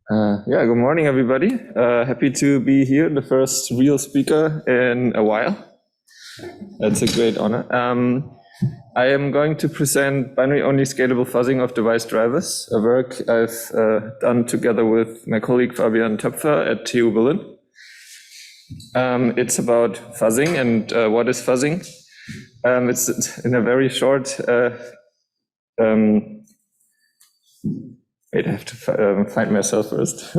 Yeah, good morning, everybody. Happy to be here, the first real speaker in a while. That's a great honor. I am going to present binary-only scalable fuzzing of device drivers, a work I've done together with my colleague Fabian Töpfer at TU Berlin. It's about fuzzing and what is fuzzing. It's in a very short wait, I have to find myself first.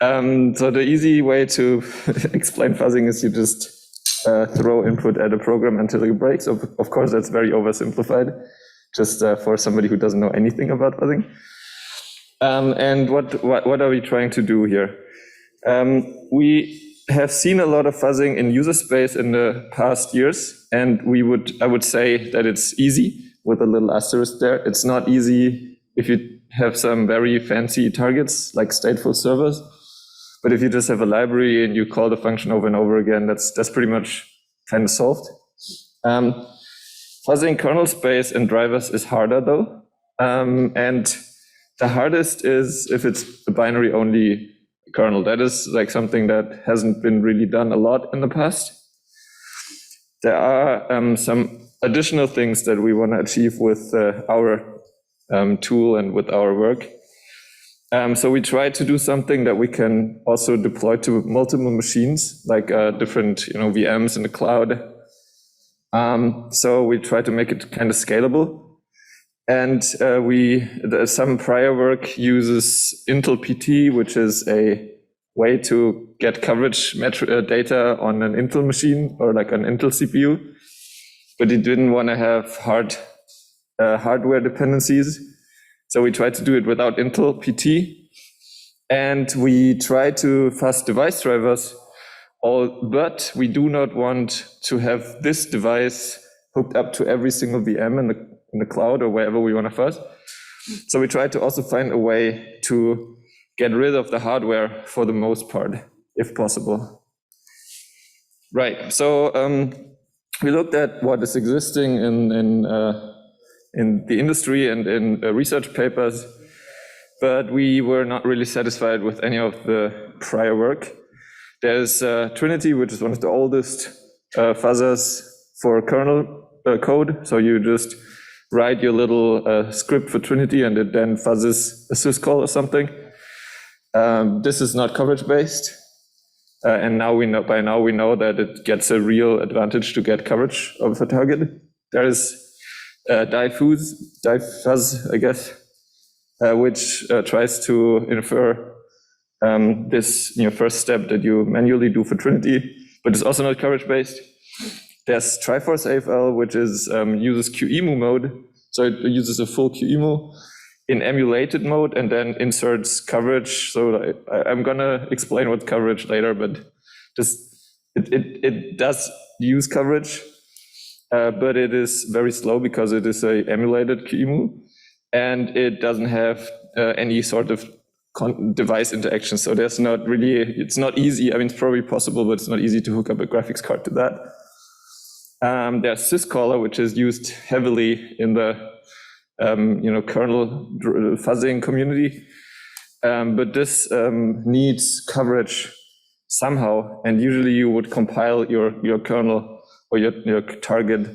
So the easy way to explain fuzzing is you just throw input at a program until it breaks. Of course, that's very oversimplified, just for somebody who doesn't know anything about fuzzing. And what are we trying to do here? We have seen a lot of fuzzing in user space in the past years, and I would say that it's easy with a little asterisk there. It's not easy if you have some very fancy targets like stateful servers. But if you just have a library and you call the function over and over again, that's pretty much kind of solved. Fuzzing kernel space and drivers is harder though. And the hardest is if it's a binary only kernel. That is like something that hasn't been really done a lot in the past. There are some additional things that we want to achieve with our tool and with our work. So we try to do something that we can also deploy to multiple machines, like different VMs in the cloud. So we try to make it kind of scalable. And some prior work uses Intel PT, which is a way to get coverage data on an Intel machine or like an Intel CPU. But it didn't want to have hardware dependencies. So we tried to do it without Intel PT. And we try to fuzz device drivers, but we do not want to have this device hooked up to every single VM in the cloud or wherever we want to fuzz. So we try to also find a way to get rid of the hardware for the most part, if possible. Right, so we looked at what is existing in the industry and in research papers, but we were not really satisfied with any of the prior work. There's Trinity, which is one of the oldest fuzzers for kernel code. So you just write your little script for Trinity and it then fuzzes a syscall or something. This is not coverage based. And by now we know that it gets a real advantage to get coverage of a target. There is diffuzz, I guess, which tries to infer this first step that you manually do for Trinity, but it's also not coverage based. There's Triforce-AFL, which uses QEMU mode, so it uses a full QEMU in emulated mode and then inserts coverage. So I'm gonna explain what coverage later, but it does use coverage. But it is very slow because it is a emulated QEMU and it doesn't have any sort of device interaction. So it's not easy. I mean, it's probably possible, but it's not easy to hook up a graphics card to that. There's Syzkaller, which is used heavily in the kernel fuzzing community. But this needs coverage somehow. And usually you would compile your kernel or your target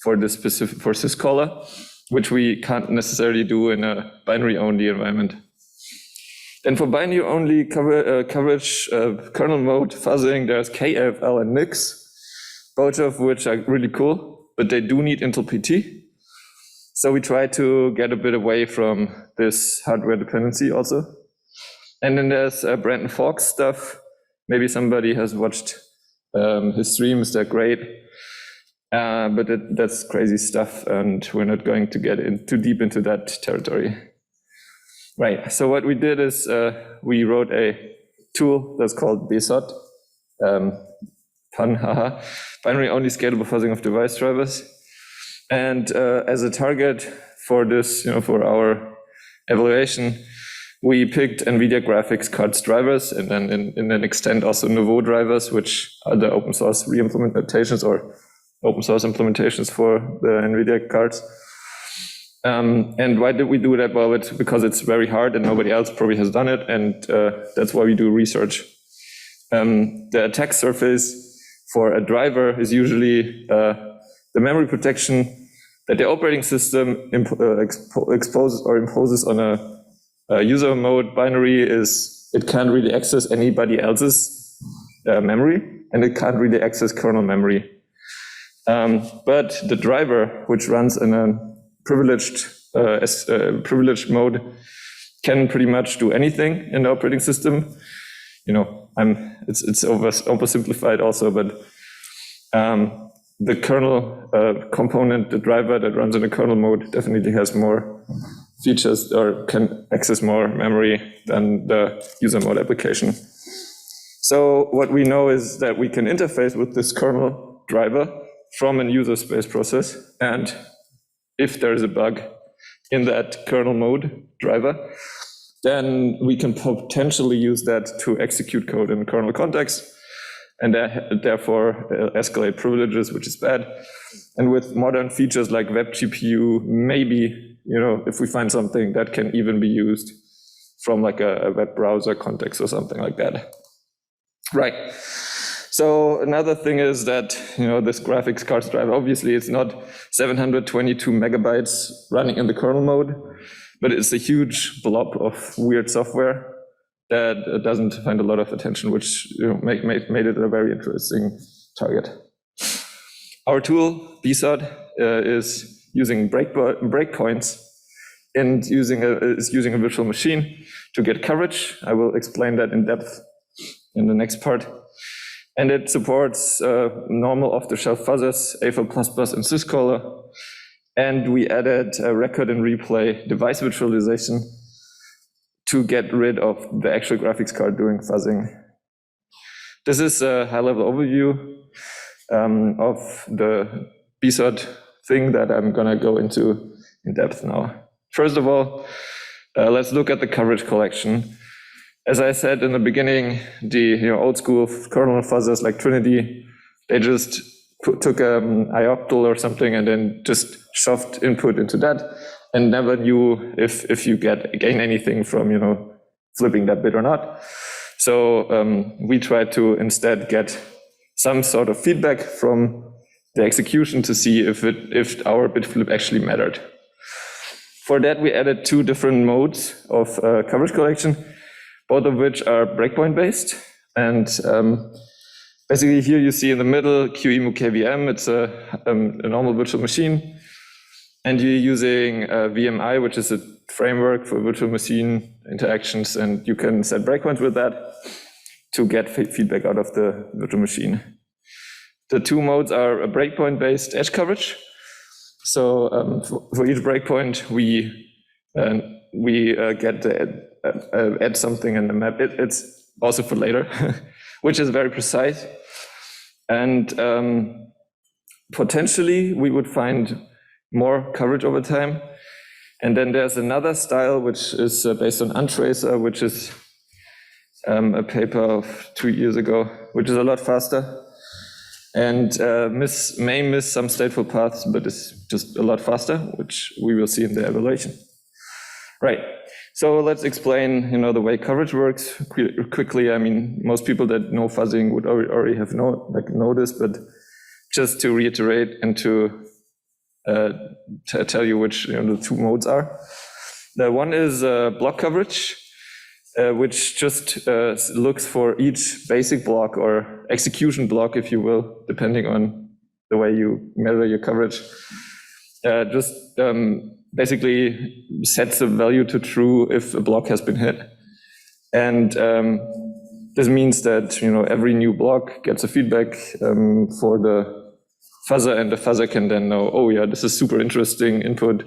for the specific for Syzkaller, which we can't necessarily do in a binary-only environment. Then for binary-only coverage, kernel mode fuzzing, there's KAFL and NIX, both of which are really cool, but they do need Intel PT. So we try to get a bit away from this hardware dependency also. And then there's Brandon Fox stuff. Maybe somebody has watched his streams, they're great. But that's crazy stuff, and we're not going to get too deep into that territory. Right, so what we did is we wrote a tool that's called BSOD, binary-only scalable fuzzing of device drivers. And as a target for this, for our evaluation, we picked Nvidia graphics cards drivers, and then in an extent also Nouveau drivers, which are the open source re-implementations or open source implementations for the Nvidia cards. And why did we do that? Well, it's because it's very hard and nobody else probably has done it, and that's why we do research. The attack surface for a driver is usually the memory protection that the operating system exposes or imposes on a user mode binary. Is it can't really access anybody else's memory, and it can't really access kernel memory. But the driver, which runs in a privileged mode, can pretty much do anything in the operating system. It's oversimplified also, but the kernel component, the driver that runs in the kernel mode, definitely has more features or can access more memory than the user mode application. So what we know is that we can interface with this kernel driver from a user space process, and if there is a bug in that kernel mode driver, then we can potentially use that to execute code in kernel context, and therefore escalate privileges, which is bad. And with modern features like WebGPU, maybe, if we find something that can even be used from like a web browser context or something like that. Right. So another thing is that, this graphics card driver, obviously it's not 722 megabytes running in the kernel mode, but it's a huge blob of weird software that doesn't find a lot of attention, which made it a very interesting target. Our tool, BSOD, is using breakpoints and is using a virtual machine to get coverage. I will explain that in depth in the next part. And it supports normal off-the-shelf fuzzers, AFL++ and Syzkaller. And we added a record and replay device virtualization to get rid of the actual graphics card doing fuzzing. This is a high-level overview of the BSOD thing that I'm going to go into in depth now. First of all, let's look at the coverage collection. As I said in the beginning, the old school kernel fuzzers like Trinity, they just took an ioctl or something and then just shoved input into that and never knew if you gain anything from flipping that bit or not. So we tried to instead get some sort of feedback from the execution to see if our bit flip actually mattered. For that, we added two different modes of coverage collection, both of which are breakpoint based. And basically here you see in the middle QEMU KVM, it's a normal virtual machine. And you're using VMI, which is a framework for virtual machine interactions, and you can set breakpoints with that to get feedback out of the virtual machine. The two modes are a breakpoint based edge coverage. So for each breakpoint, we get add something in the map. It's also for later, which is very precise. And potentially we would find more coverage over time. And then there's another style which is based on untracer, which is a paper of 2 years ago, which is a lot faster and may miss some stateful paths, but it's just a lot faster, which we will see in the evaluation. Right. So let's explain, the way coverage works quickly. I mean, most people that know fuzzing would already have know this, but just to reiterate and to tell you which the two modes are. The one is block coverage, which just looks for each basic block or execution block, if you will, depending on the way you measure your coverage. Basically sets the value to true if a block has been hit. And this means that every new block gets a feedback for the fuzzer, and the fuzzer can then know, oh yeah, this is super interesting input.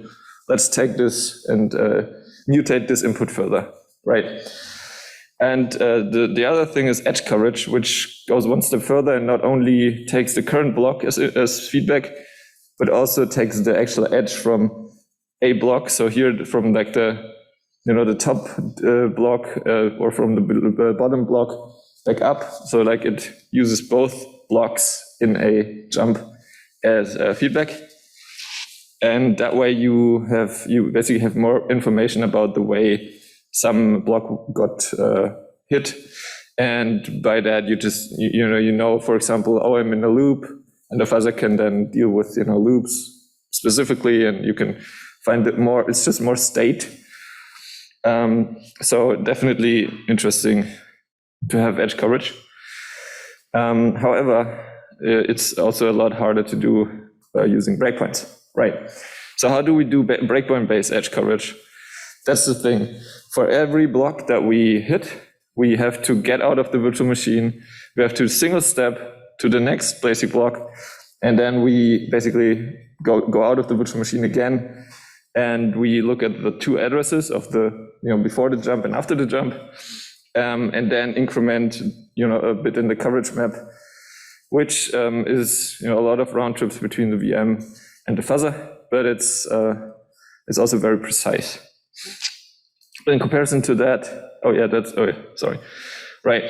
Let's take this and mutate this input further, right? And the other thing is edge coverage, which goes one step further and not only takes the current block as feedback, but also takes the actual edge from a block. So here from like the top block or from the bottom block back up. So like it uses both blocks in a jump as feedback. And that way you basically have more information about the way some block got hit. And by that, you know, for example, oh, I'm in a loop, and the fuzzer can then deal with, loops specifically, and you can find it more, it's just more state. So definitely interesting to have edge coverage. However, it's also a lot harder to do using breakpoints, right? So how do we do breakpoint-based edge coverage? That's the thing. For every block that we hit, we have to get out of the virtual machine. We have to single step to the next basic block, and then we basically go out of the virtual machine again, and we look at the two addresses of the, before the jump and after the jump, and then increment, a bit in the coverage map, which is, a lot of round trips between the VM and the fuzzer, but it's also very precise. In comparison to that, sorry. Right.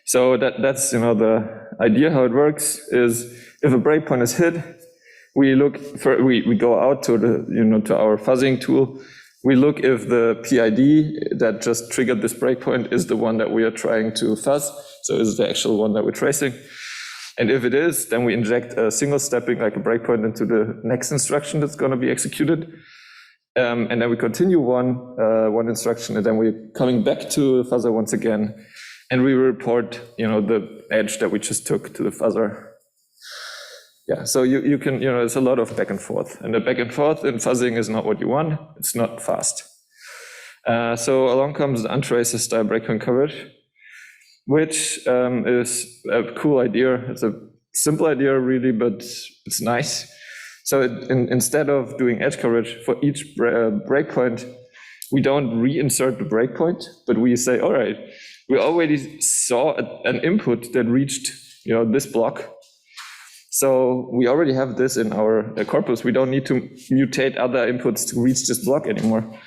So that's, the idea how it works is if a breakpoint is hit, we go out to the, to our fuzzing tool. We look if the PID that just triggered this breakpoint is the one that we are trying to fuzz. So is the actual one that we're tracing. And if it is, then we inject a single stepping, like a breakpoint, into the next instruction that's going to be executed. And then we continue one instruction, and then we're coming back to the fuzzer once again, and we report, the edge that we just took to the fuzzer. Yeah, so you can, it's a lot of back and forth, and the back and forth in fuzzing is not what you want. It's not fast. So along comes the untracer style breakpoint coverage, which is a cool idea. It's a simple idea, really, but it's nice. So instead of doing edge coverage for each breakpoint, we don't reinsert the breakpoint, but we say, all right, we already saw an input that reached, this block. So we already have this in our corpus. We don't need to mutate other inputs to reach this block anymore.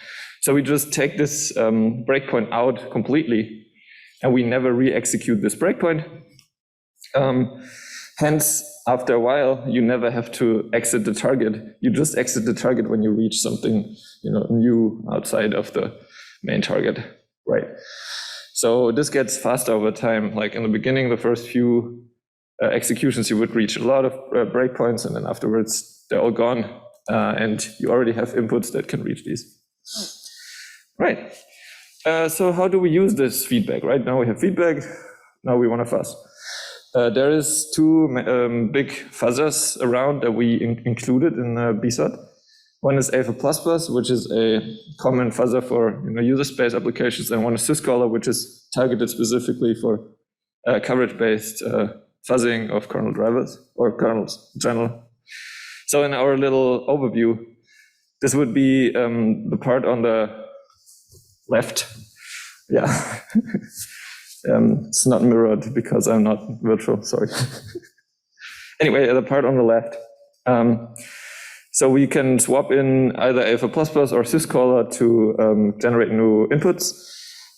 So we just take this breakpoint out completely, and we never re-execute this breakpoint. Hence, after a while, you never have to exit the target. You just exit the target when you reach something, new outside of the main target, right? So this gets faster over time. Like in the beginning, the first few executions, you would reach a lot of breakpoints, and then afterwards, they're all gone, and you already have inputs that can reach these. Right. So how do we use this feedback? Right now we have feedback. Now we want to fuzz. There is two big fuzzers around that we included in BSOD. One is AFL++, which is a common fuzzer for user space applications, and one is Syzkaller, which is targeted specifically for coverage-based fuzzing of kernel drivers or kernels in general. So in our little overview, this would be the part on the left. Yeah. It's not mirrored because I'm not virtual, sorry. Anyway, the part on the left. So we can swap in either AFL++ or Syzkaller to generate new inputs,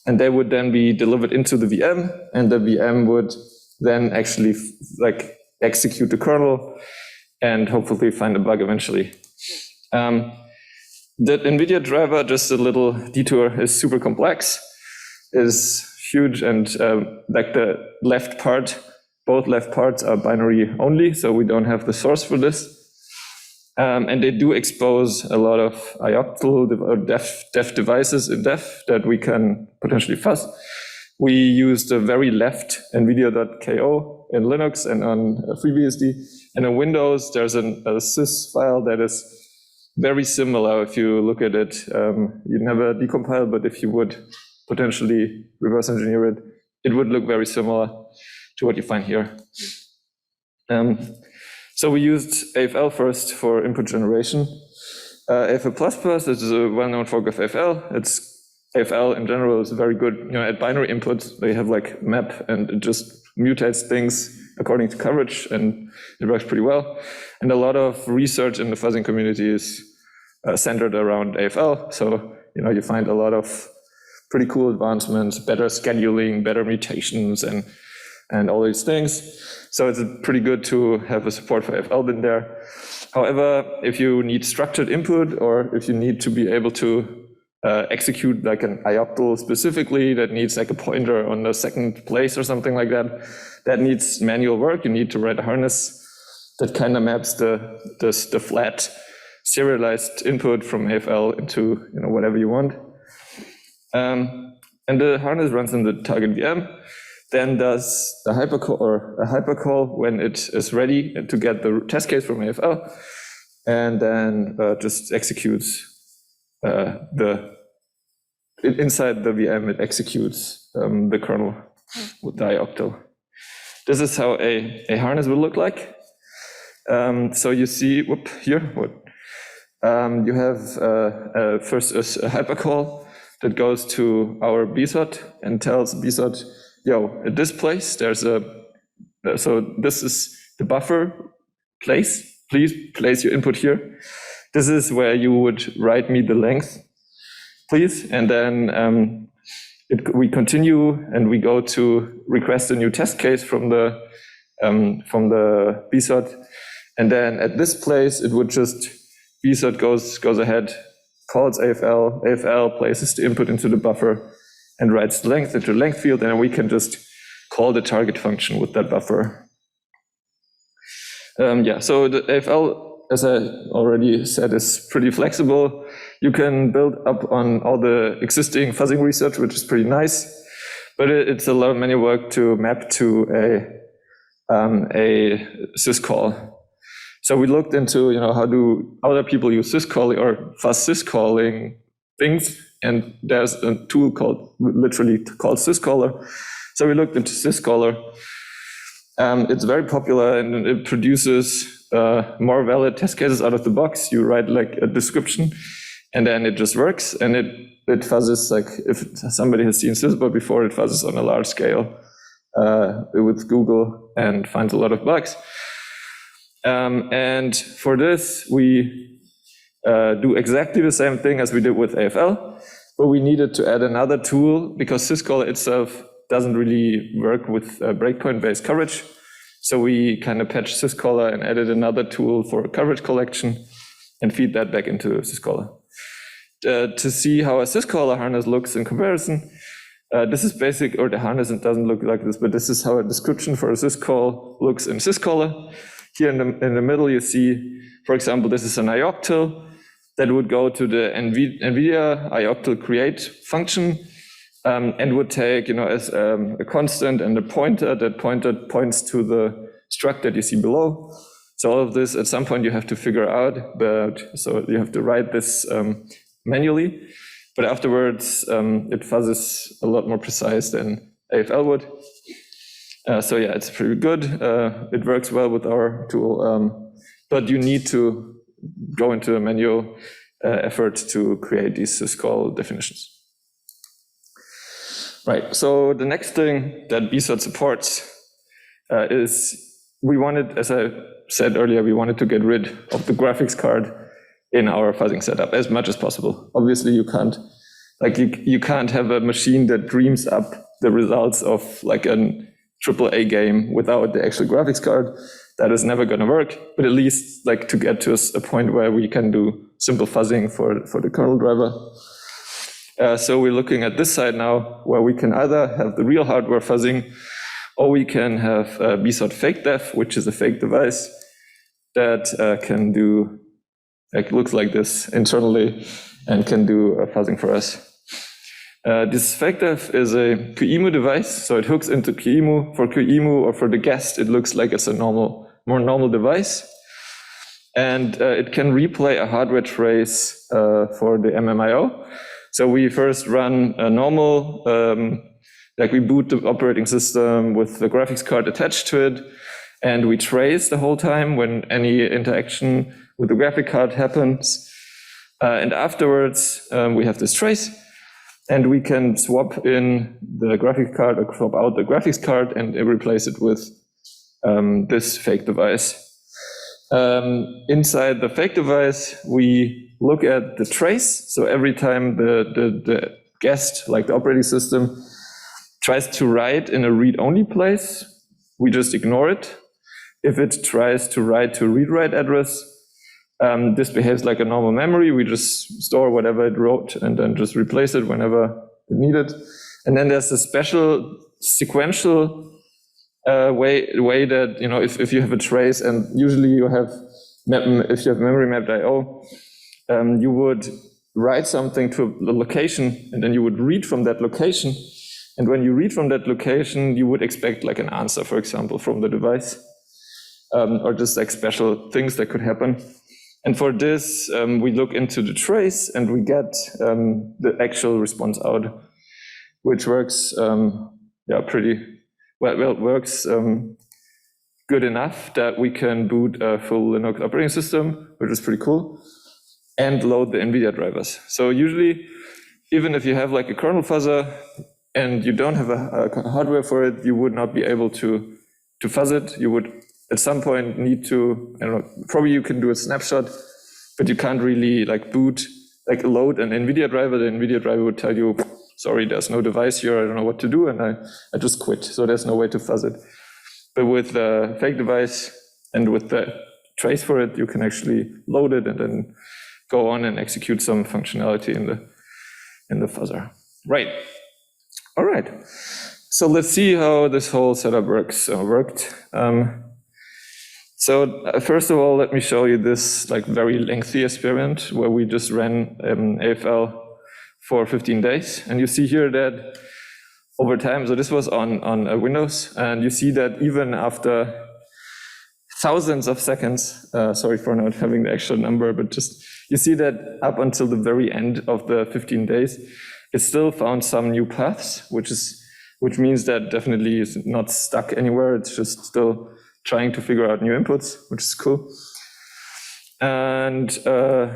and they would then be delivered into the VM, and the VM would then actually execute the kernel and hopefully find a bug eventually. The Nvidia driver, just a little detour, is super complex, is huge, and like the left part, both left parts are binary only, so we don't have the source for this. And they do expose a lot of IOCTL or dev devices in dev that we can potentially fuzz. We use the very left Nvidia.ko in Linux and on FreeBSD. And on Windows, there's a sys file that is very similar. If you look at it, you never decompile, but if you would potentially reverse engineer it, it would look very similar to what you find here. So we used AFL first for input generation. AFL++ is a well-known fork of AFL. AFL in general is very good at binary inputs. They have like map, and it just mutates things according to coverage, and it works pretty well. And a lot of research in the fuzzing community is centered around AFL. So you find a lot of pretty cool advancements, better scheduling, better mutations, and all these things. So it's pretty good to have a support for AFL in there. However, if you need structured input, or if you need to be able to execute like an ioctl specifically that needs like a pointer on the second place or something like that, that needs manual work. You need to write a harness that kind of maps the flat serialized input from AFL into whatever you want. And the harness runs in the target VM, then does the hypercall or a hypercall when it is ready to get the test case from AFL, and then just executes inside the VM, it executes the kernel with the ioctl. This is how a harness will look like. So you see, here, you have first a hypercall that goes to our BSOD and tells BSOD, yo, at this place, there's so this is the buffer place. Please place your input here. This is where you would write me the length, please. And then we continue and we go to request a new test case from the BSOD. And then at this place, it would just, BSOD goes ahead, calls AFL, AFL places the input into the buffer and writes the length into the length field, and we can just call the target function with that buffer. So the AFL, as I already said, is pretty flexible. You can build up on all the existing fuzzing research, which is pretty nice, but it's a lot of manual work to map to a syscall. So we looked into, how do other people use syscalling or fuzz syscalling things, and there's a tool literally called Syzkaller. So we looked into Syzkaller. It's very popular and it produces more valid test cases out of the box. You write like a description and then it just works, and it fuzzes, like if somebody has seen Syzkaller before, it fuzzes on a large scale with Google and finds a lot of bugs. And for this, we do exactly the same thing as we did with AFL, but we needed to add another tool because Syzkaller itself doesn't really work with breakpoint-based coverage. So we kind of patched Syzkaller and added another tool for coverage collection and feed that back into Syzkaller. To see how a Syzkaller harness looks in comparison, this is basic, or the harness doesn't look like this, but this is how a description for a syscall looks in Syzkaller. Here in the middle, you see, for example, this is an ioctl that would go to the Nvidia ioctl create function and would take, as a constant and a pointer. That pointer points to the struct that you see below. So all of this, at some point, you have to figure out, so you have to write this manually. But afterwards, it fuzzes a lot more precise than AFL would. So yeah, it's pretty good. It works well with our tool, but you need to go into a manual effort to create these syscall definitions. Right, so the next thing that BSOD supports is we wanted, as I said earlier, we wanted to get rid of the graphics card in our fuzzing setup as much as possible. Obviously, you can't, you can't have a machine that dreams up the results of like an AAA game without the actual graphics card. That is never going to work, but at least to get to a point where we can do simple fuzzing for the kernel driver. So we're looking at this side now, where we can either have the real hardware fuzzing, or we can have BSOD-fakedev, which is a fake device that can do, looks like this internally and can do fuzzing for us. This fakedev is a QEMU device, so it hooks into QEMU. For QEMU or for the guest, it looks like it's a more normal device. And it can replay a hardware trace for the MMIO. So we first run a normal, we boot the operating system with the graphics card attached to it, and we trace the whole time when any interaction with the graphic card happens. And afterwards, we have this trace. And we can swap in the graphics card or swap out the graphics card and replace it with this fake device. Inside the fake device, we look at the trace. So every time the guest, like the operating system, tries to write in a read-only place, we just ignore it. If it tries to write to a read-write address, This behaves like a normal memory. We just store whatever it wrote and then just replace it whenever it needed. And then there's a special sequential way that, if you have a trace, and usually you have, if you have memory mapped I/O, you would write something to the location, and then you would read from that location. And when you read from that location, you would expect like an answer, for example, from the device, or just like special things that could happen. And for this, we look into the trace and we get the actual response out, which works, pretty well. It works good enough that we can boot a full Linux operating system, which is pretty cool, and load the Nvidia drivers. So usually, even if you have like a kernel fuzzer and you don't have a hardware for it, you would not be able to fuzz it. You would at some point need to, I don't know, probably you can do a snapshot, but you can't really like load an Nvidia driver. The Nvidia driver would tell you, sorry, there's no device here, I don't know what to do, and I just quit. So there's no way to fuzz it. But with the fake device and with the trace for it, you can actually load it and then go on and execute some functionality in the fuzzer. Right. All right. So let's see how this whole setup worked. So first of all, let me show you this like very lengthy experiment where we just ran AFL for 15 days. And you see here that over time, so this was on Windows, and you see that even after thousands of seconds, sorry for not having the actual number, but just you see that up until the very end of the 15 days, it still found some new paths, which means that definitely is not stuck anywhere. It's just still trying to figure out new inputs, which is cool. And so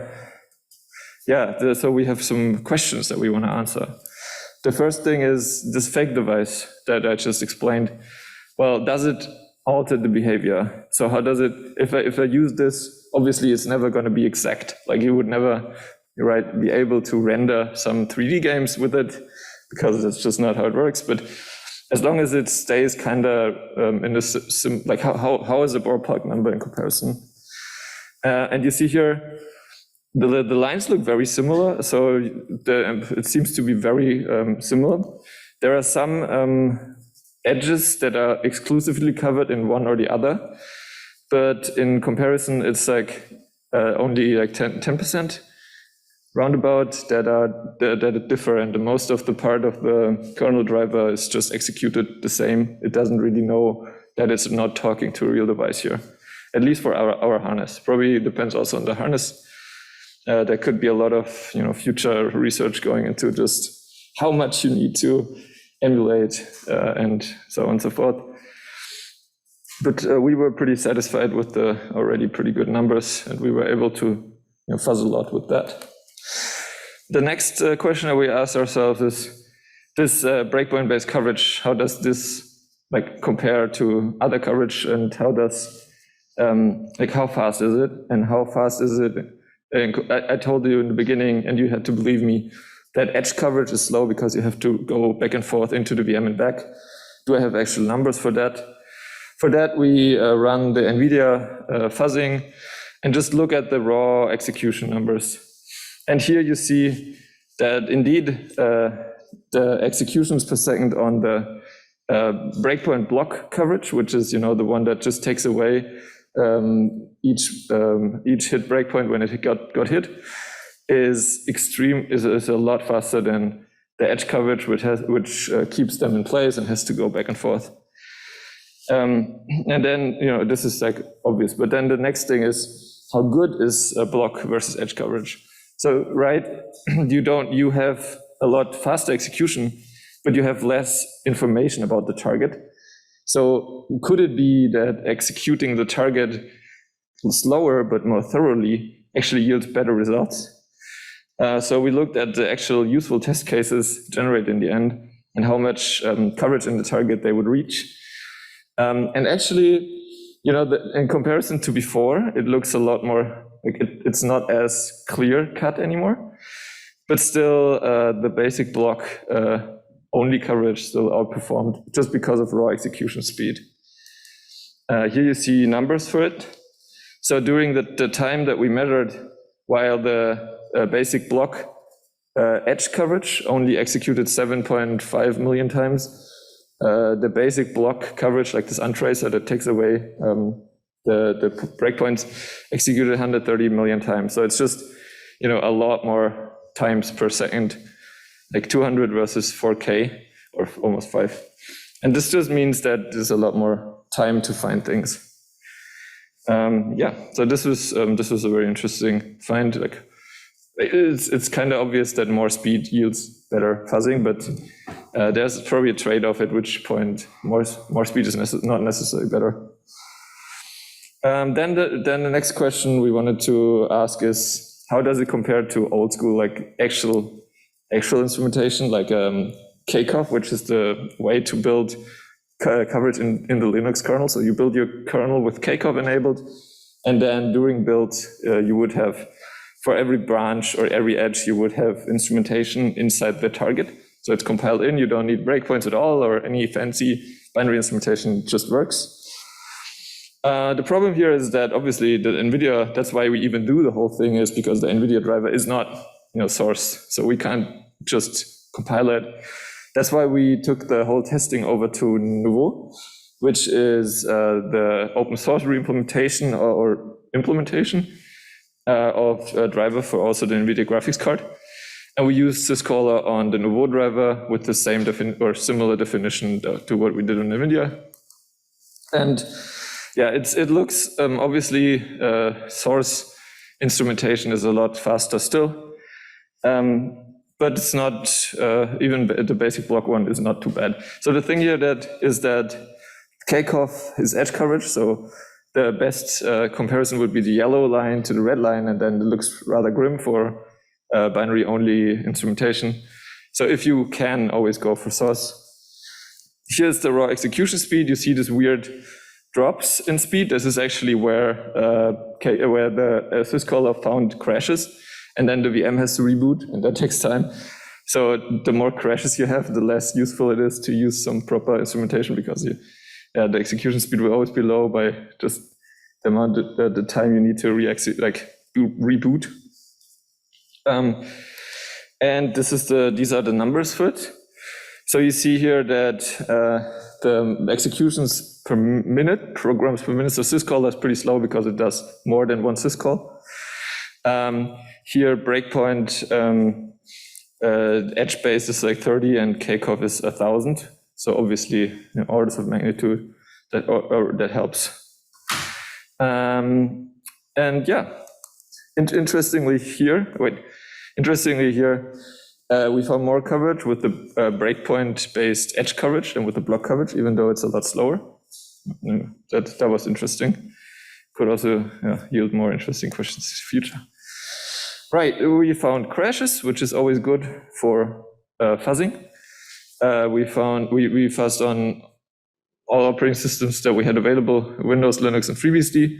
we have some questions that we want to answer. The first thing is this fake device that I just explained. Well, does it alter the behavior? So how does it, if I use this, obviously it's never going to be exact. Like you would never, be able to render some 3D games with it, because that's just not how it works. But as long as it stays kind of in the like how is a ballpark number in comparison? And you see here, the lines look very similar, so it seems to be very similar. There are some edges that are exclusively covered in one or the other, but in comparison, it's like only like 10% roundabout that differ, and the most of the part of the kernel driver is just executed the same. It doesn't really know that it's not talking to a real device here, at least for our harness. Probably depends also on the harness. There could be a lot of future research going into just how much you need to emulate and so on and so forth. But we were pretty satisfied with the already pretty good numbers, and we were able to fuzz a lot with that. The next question that we asked ourselves is, this breakpoint-based coverage, how does this compare to other coverage, and how does how fast is it, and how fast is it? And I told you in the beginning, and you had to believe me, that edge coverage is slow because you have to go back and forth into the VM and back. Do I have actual numbers for that? For that, we run the Nvidia fuzzing and just look at the raw execution numbers. And here you see that indeed the executions per second on the breakpoint block coverage, which is the one that just takes away each hit breakpoint when it got hit, is a lot faster than the edge coverage, which keeps them in place and has to go back and forth. And then this is obvious, but then the next thing is, how good is a block versus edge coverage? So you have a lot faster execution, but you have less information about the target. So could it be that executing the target slower but more thoroughly actually yields better results? So we looked at the actual useful test cases generated in the end and how much coverage in the target they would reach. And actually, in comparison to before, it looks a lot more it's not as clear cut anymore, but still the basic block only coverage still outperformed just because of raw execution speed. Here you see numbers for it. So during the time that we measured, while the basic block edge coverage only executed 7.5 million times, the basic block coverage, like this untracer that takes away the breakpoints, executed 130 million times. So it's just, a lot more times per second, like 200 versus 4K, or almost 5. And this just means that there's a lot more time to find things. So this was a very interesting find. Like, it's kind of obvious that more speed yields better fuzzing, but there's probably a trade-off at which point more speed is not necessarily better. Then the next question we wanted to ask is, how does it compare to old school, like actual instrumentation, like KCOV, which is the way to build coverage in the Linux kernel. So you build your kernel with KCOV enabled, and then during build, you would have, for every branch or every edge, you would have instrumentation inside the target. So it's compiled in, you don't need breakpoints at all or any fancy binary instrumentation, it just works. The problem here is that obviously the Nvidia, that's why we even do the whole thing, is because the Nvidia driver is not source. So we can't just compile it. That's why we took the whole testing over to Nouveau, which is the open source reimplementation or implementation of a driver for also the Nvidia graphics card. And we used Syzkaller on the Nouveau driver with the same or similar definition to what we did on Nvidia. And yeah, it looks, obviously, source instrumentation is a lot faster still. But it's not, even the basic block one is not too bad. So the thing here is that KCOV is edge coverage. So the best comparison would be the yellow line to the red line, and then it looks rather grim for binary only instrumentation. So if you can, always go for source. Here's the raw execution speed. You see this weird drops in speed. This is actually where the Syzkaller found crashes, and then the VM has to reboot, and that takes time. So the more crashes you have, the less useful it is to use some proper instrumentation, because the execution speed will always be low by just the amount of the time you need to reboot. And these are the numbers for it. So you see here that the executions per minute, programs per minute, so Syzkaller is pretty slow because it does more than one syscall. Here breakpoint edge base is like 30 and KCOV is 1,000. So obviously orders of magnitude that helps. And yeah, interestingly here, we found more coverage with the breakpoint-based edge coverage than with the block coverage, even though it's a lot slower. That was interesting. Could also yield more interesting questions in the future. Right, we found crashes, which is always good for fuzzing. We fuzzed on all operating systems that we had available, Windows, Linux, and FreeBSD.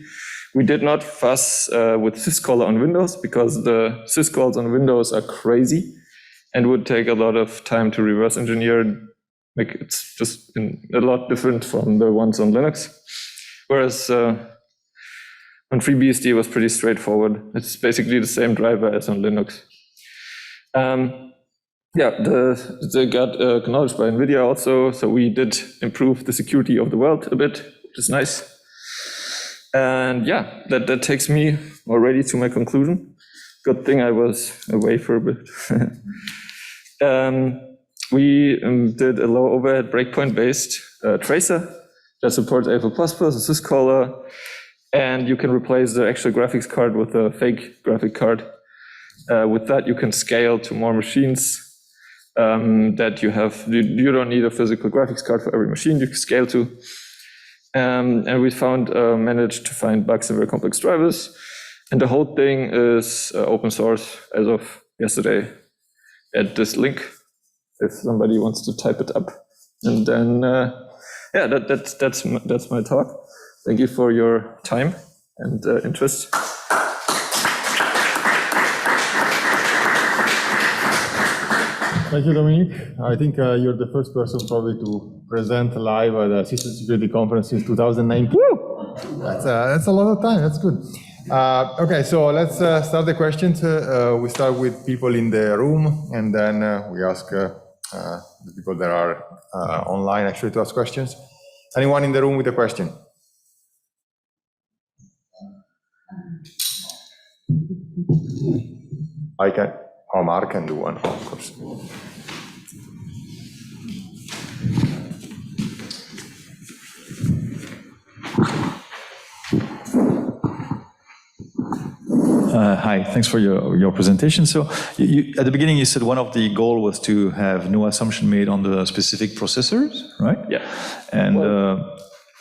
We did not fuzz with Syzkaller on Windows because the syscalls on Windows are crazy and would take a lot of time to reverse engineer. Like, it's just a lot different from the ones on Linux. Whereas on FreeBSD it was pretty straightforward. It's basically the same driver as on Linux. They got acknowledged by Nvidia also, so we did improve the security of the world a bit, which is nice. And yeah, that takes me already to my conclusion. Good thing I was away for a bit. We did a low overhead breakpoint-based tracer that supports AFL++, a Syzkaller, and you can replace the actual graphics card with a fake graphic card. With that, you can scale to more machines that you have. You don't need a physical graphics card for every machine you can scale to. And we managed to find bugs in very complex drivers. And the whole thing is open source as of yesterday at this link, if somebody wants to type it up. And then, that's my talk. Thank you for your time and interest. Thank you, Dominique. I think you're the first person probably to present live at a system security conference since 2019. Woo! That's a lot of time. That's good. Okay, so let's start the questions. We start with people in the room, and then we ask the people that are online actually to ask questions. Anyone in the room with a question? I can. Oh, Mark can do one, of course. Hi, thanks for your presentation. So at the beginning you said one of the goal was to have no assumption made on the specific processors, right? Yeah. And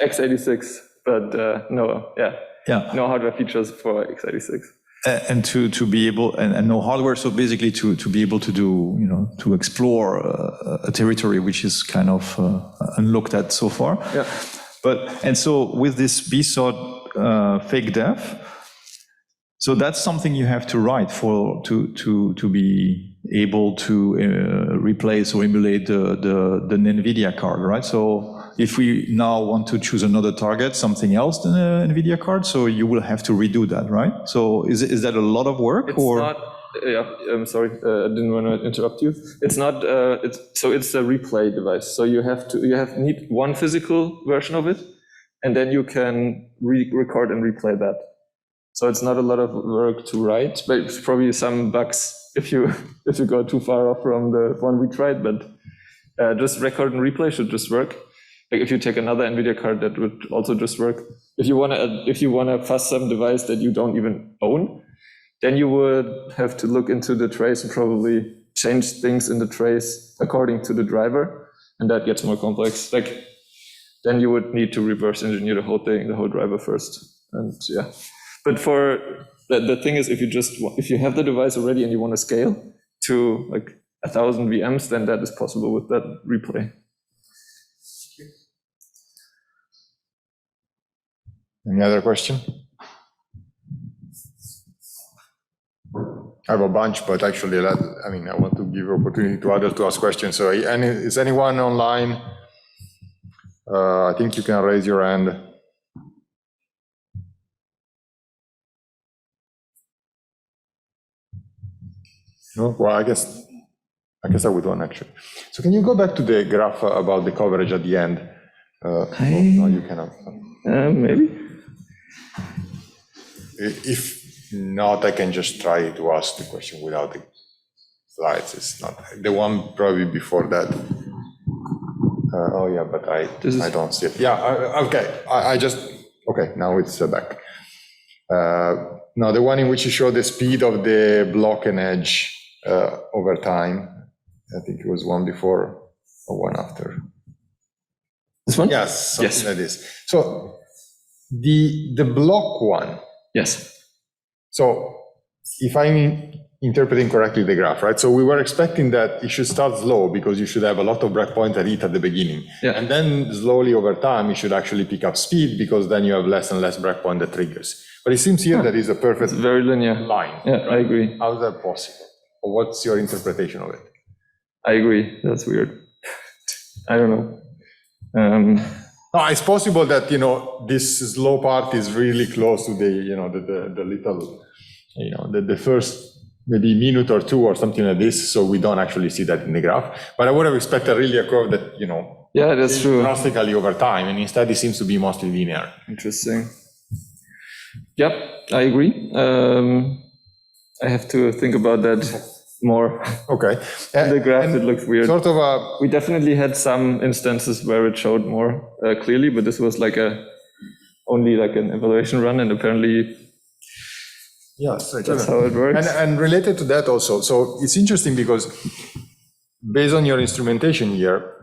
x86, but no hardware features for x86. And to be able, and no hardware, so basically to be able to do, to explore a territory which is kind of unlooked at so far. Yeah. And so with this BSOD-fakedev, so that's something you have to write to be able to replace or emulate the Nvidia card, right? So if we now want to choose another target, something else than an Nvidia card, so you will have to redo that, right? So is that a lot of work? It's not. Yeah, I'm sorry, I didn't want to interrupt you. It's not. It's a replay device. So you need one physical version of it, and then you can record and replay that. So it's not a lot of work to write, but it's probably some bugs if you go too far off from the one we tried. But just record and replay should just work. Like if you take another Nvidia card, that would also just work. If you wanna fuzz some device that you don't even own, then you would have to look into the trace and probably change things in the trace according to the driver, and that gets more complex. Like then you would need to reverse engineer the whole thing, the whole driver first, and yeah. But for the thing is, if you have the device already and you want to scale to like 1,000 VMs, then that is possible with that replay. Any other question? I have a bunch, but actually, I want to give opportunity to others to ask questions. So, is anyone online? I think you can raise your hand. No? Well, I guess I would want actually. So, can you go back to the graph about the coverage at the end? No, you cannot. Maybe. If not, I can just try to ask the question without the slides. It's not the one probably before that. Oh yeah, but I don't see it. Yeah, okay. Okay, now it's back. Now the one in which you show the speed of the block and edge over time. I think it was one before or one after. This one? Yes, something like this. So the block one. Yes. So if I'm interpreting correctly the graph, right? So we were expecting that it should start slow because you should have a lot of breakpoints at it at the beginning. Yeah. And then slowly over time, you should actually pick up speed because then you have less and less breakpoint that triggers. But it seems here that is a perfect very linear line. Yeah, right? I agree. How is that possible? Or what's your interpretation of it? I agree. That's weird. I don't know. No, it's possible that, this slow part is really close to the little, the first maybe minute or two or something like this. So we don't actually see that in the graph. But I would have expected really a curve that, yeah, that's true. Drastically over time. And instead it seems to be mostly linear. Interesting. Yep, I agree. I have to think about that more. Okay. The graph, it looks weird. Sort of we definitely had some instances where it showed more clearly, but this was only like an evaluation run, and apparently that's how it works. And related to that also, so it's interesting because based on your instrumentation here,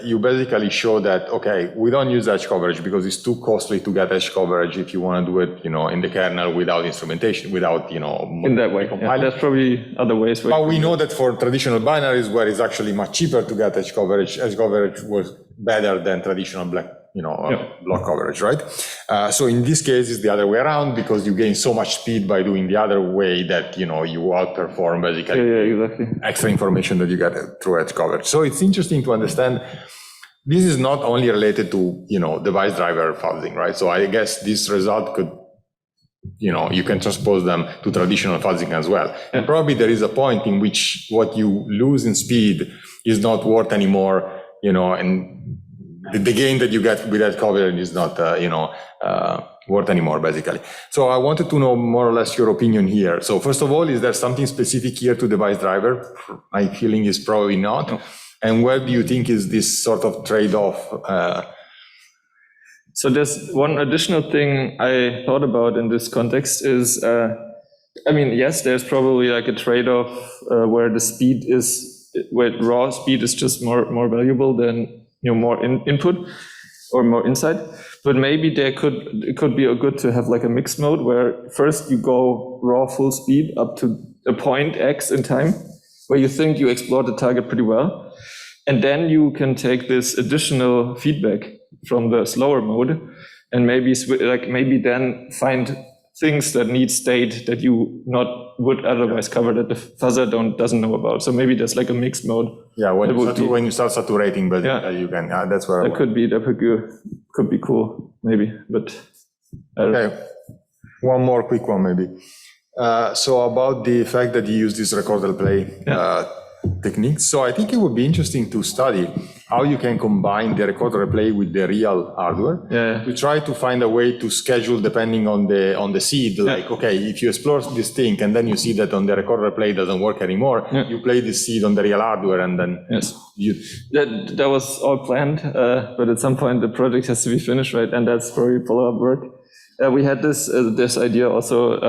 you basically show that, okay, we don't use edge coverage because it's too costly to get edge coverage if you want to do it, in the kernel without instrumentation, without, in that way. Yeah, there's probably other ways. But we know that for traditional binaries where it's actually much cheaper to get edge coverage was better than traditional block coverage, right? So in this case, it's the other way around because you gain so much speed by doing the other way that, you outperform basically exactly. extra information that you get through edge coverage. So it's interesting to understand this is not only related to, device driver fuzzing, right? So I guess this result could, you can transpose them to traditional fuzzing as well. And probably there is a point in which what you lose in speed is not worth anymore, and the gain that you get with that coverage is not, worth anymore, basically. So I wanted to know more or less your opinion here. So first of all, is there something specific here to device driver? My feeling is probably not. No. And where do you think is this sort of trade-off? So there's one additional thing I thought about in this context is, yes, there's probably like a trade-off where the speed is, where raw speed is just more valuable than more input or more insight. But maybe it could be good to have like a mixed mode where first you go raw full speed up to a point X in time where you think you explored the target pretty well, and then you can take this additional feedback from the slower mode and maybe then find things that need state that you would otherwise cover that the fuzzer doesn't know about. So maybe there's like a mixed mode. Yeah, when you start saturating, but you can. That's where that could be cool, maybe. But okay, one more quick one maybe. So about the fact that you use this recorder play techniques. So I think it would be interesting to study how you can combine the recorder replay with the real hardware. We try to find a way to schedule depending on the seed. Like, okay, if you explore this thing and then you see that on the recorder replay doesn't work anymore, you play this seed on the real hardware and then that was all planned, but at some point the project has to be finished, right? And that's probably follow-up work. We had this idea also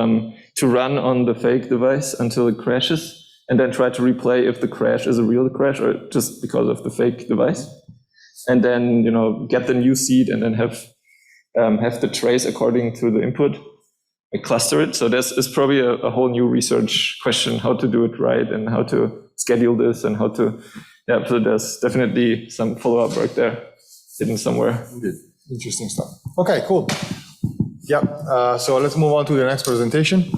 to run on the fake device until it crashes, and then try to replay if the crash is a real crash or just because of the fake device. And then, get the new seed and then have the trace according to the input and cluster it. So this is probably a whole new research question, how to do it right and how to schedule this and how to, so there's definitely some follow-up work there hidden somewhere. Interesting stuff. Okay, cool. So let's move on to the next presentation.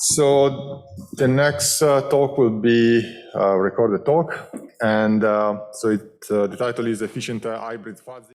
So the next talk will be recorded talk, and so the title is Efficient Hybrid Fuzzing.